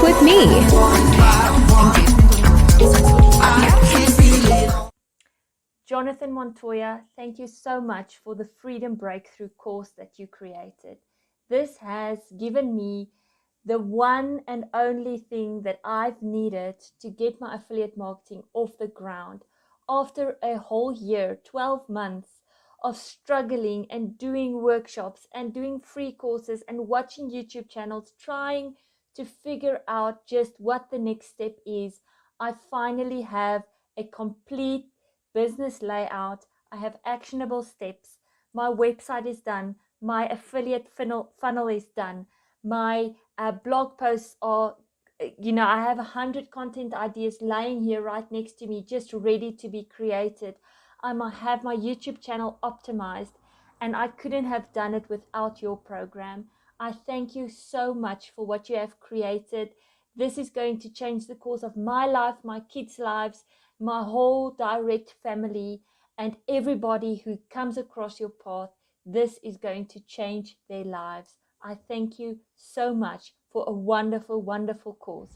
with me. Jonathan Montoya, thank you so much for the Freedom Breakthrough course that you created. This has given me the one and only thing that I've needed to get my affiliate marketing off the ground after a whole year, 12 months of struggling and doing workshops and doing free courses and watching YouTube channels, trying to figure out just what the next step is. I finally have a complete business layout. I have actionable steps. My website is done. My affiliate funnel is done. My blog posts are, I have 100 content ideas lying here right next to me, just ready to be created. I have my YouTube channel optimized, and I couldn't have done it without your program. I thank you so much for what you have created. This is going to change the course of my life, my kids' lives, my whole direct family, and everybody who comes across your path. This is going to change their lives. I thank you so much for a wonderful, wonderful course.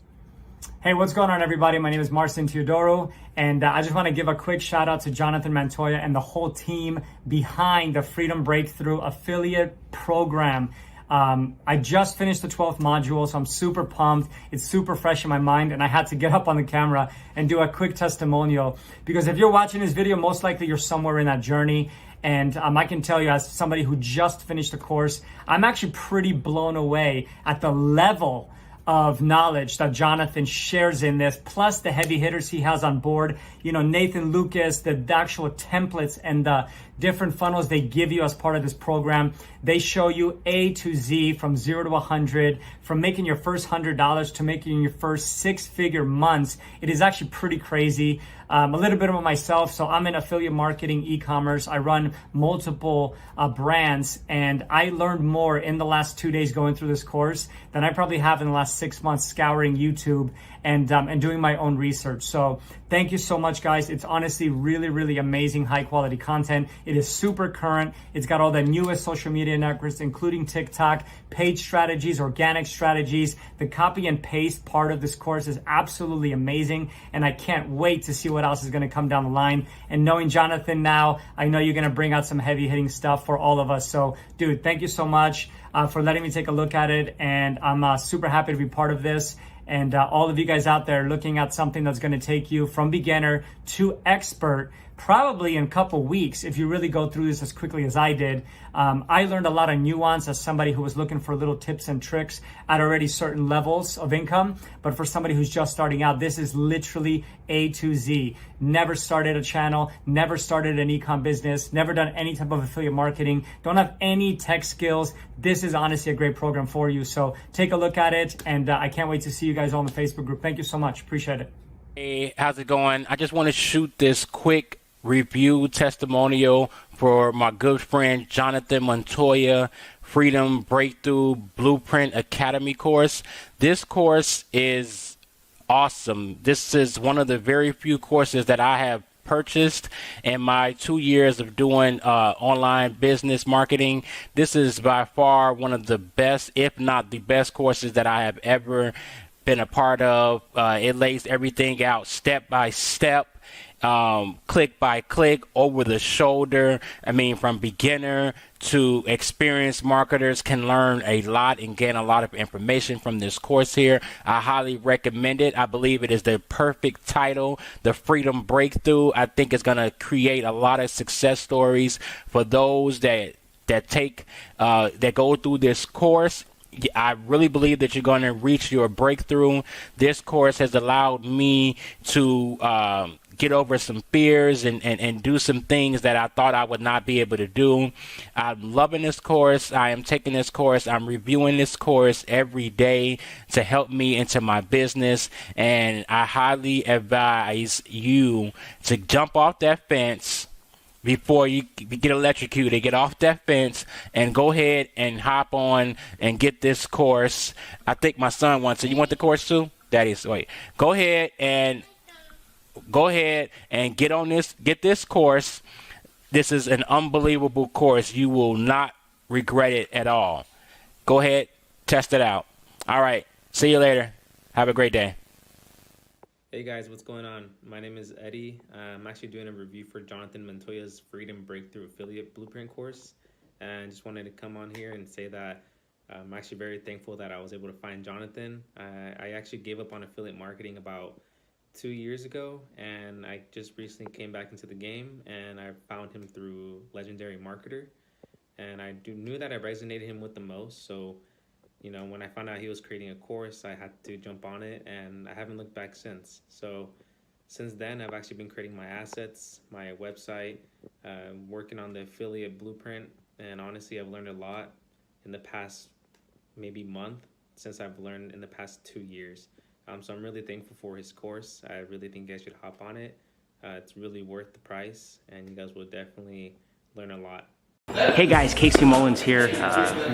Hey, what's going on, everybody? My name is Marcin Teodoro, and I just want to give a quick shout out to Jonathan Montoya and the whole team behind the Freedom Breakthrough affiliate program. I just finished the 12th module, so I'm super pumped. It's super fresh in my mind, and I had to get up on the camera and do a quick testimonial, because if you're watching this video, most likely you're somewhere in that journey. And I can tell you, as somebody who just finished the course, I'm actually pretty blown away at the level of knowledge that Jonathan shares in this, plus the heavy hitters he has on board. Nathan Lucas, the actual templates and the different funnels they give you as part of this program. They show you A to Z, from 0 to 100, from making your first $100 to making your first 6-figure months. It is actually pretty crazy. A little bit about myself. So I'm in affiliate marketing, e-commerce. I run multiple brands, and I learned more in the last 2 days going through this course than I probably have in the last 6 months scouring YouTube and doing my own research. So thank you so much, guys. It's honestly really, really amazing, high quality content. It is super current. It's got all the newest social media networks, including TikTok, page strategies, organic strategies. The copy and paste part of this course is absolutely amazing, and I can't wait to see what else is going to come down the line. And knowing Jonathan now, I know you're going to bring out some heavy hitting stuff for all of us. So dude, thank you so much for letting me take a look at it, and I'm super happy to be part of this. And all of you guys out there looking at something that's going to take you from beginner to expert, probably in a couple weeks, if you really go through this as quickly as I did. I learned a lot of nuance as somebody who was looking for little tips and tricks at already certain levels of income. But for somebody who's just starting out, this is literally A to Z. Never started a channel, never started an e-com business, never done any type of affiliate marketing, don't have any tech skills. This is honestly a great program for you. So take a look at it, and I can't wait to see you guys all in the Facebook group. Thank you so much. Appreciate it. Hey, how's it going? I just want to shoot this quick review testimonial for my good friend Jonathan Montoya, Freedom Breakthrough Blueprint Academy course. This course is awesome. This is one of the very few courses that I have purchased in my 2 years of doing online business marketing. This is by far one of the best, if not the best, courses that I have ever been a part of. It lays everything out step by step, click by click, over the shoulder. I mean, from beginner to experienced marketers can learn a lot and gain a lot of information from this course here. I highly recommend it. I believe it is the perfect title, the Freedom Breakthrough. I think it's going to create a lot of success stories for those that go through this course. I really believe that you're going to reach your breakthrough. This course has allowed me to get over some fears and do some things that I thought I would not be able to do. I'm loving this course. I am taking this course. I'm reviewing this course every day to help me into my business. And I highly advise you to jump off that fence before you get electrocuted. Get off that fence and go ahead and hop on and get this course. I think my son wants it. You want the course too? Daddy's wait. Go ahead and get this course. This is an unbelievable course. You will not regret it at all. Go ahead, test it out. All right. See you later. Have a great day. Hey guys, what's going on? My name is Eddie. I'm actually doing a review for Jonathan Montoya's Freedom Breakthrough Affiliate Blueprint course, and just wanted to come on here and say that I'm actually very thankful that I was able to find Jonathan. I actually gave up on affiliate marketing about 2 years ago, and I just recently came back into the game, and I found him through Legendary Marketer, and I knew that I resonated him with the most. So when I found out he was creating a course, I had to jump on it, and I haven't looked back since. So since then, I've actually been creating my assets, my website, working on the affiliate blueprint, and honestly, I've learned a lot in the past maybe month since I've learned in the past 2 years. So I'm really thankful for his course. I really think you guys should hop on it. It's really worth the price, and you guys will definitely learn a lot. Hey guys, Casey Mullins here.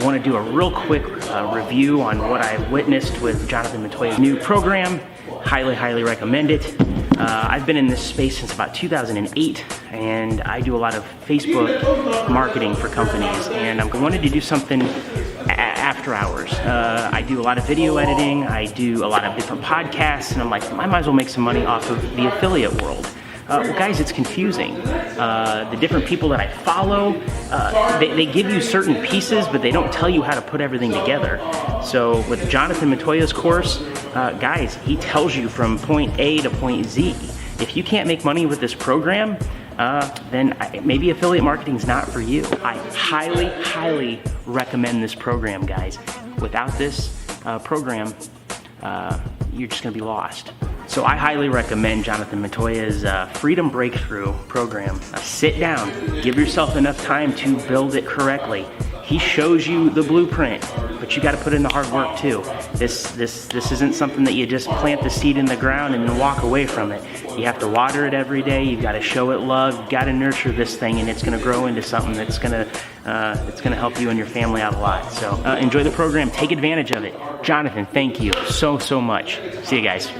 Want to do a real quick review on what I witnessed with Jonathan Montoya's new program. Highly recommend it. I've been in this space since about 2008, and I do a lot of Facebook marketing for companies, and I wanted to do something after hours. I do a lot of video editing, I do a lot of different podcasts, and I'm like, I might as well make some money off of the affiliate world. Well, guys, it's confusing. The different people that I follow, they give you certain pieces, but they don't tell you how to put everything together. So with Jonathan Montoya's course, guys, he tells you from point A to point Z. If you can't make money with this program, then maybe affiliate marketing is not for you. I highly recommend this program, guys. Without this program, you're just going to be lost. So I highly recommend Jonathan Montoya's Freedom Breakthrough program. Sit down, give yourself enough time to build it correctly. He shows you the blueprint, but you got to put in the hard work too. This isn't something that you just plant the seed in the ground and then walk away from it. You have to water it every day. You've got to show it love. You've got to nurture this thing, and it's going to grow into something that's going to help you and your family out a lot. So enjoy the program. Take advantage of it. Jonathan, thank you so much. See you guys.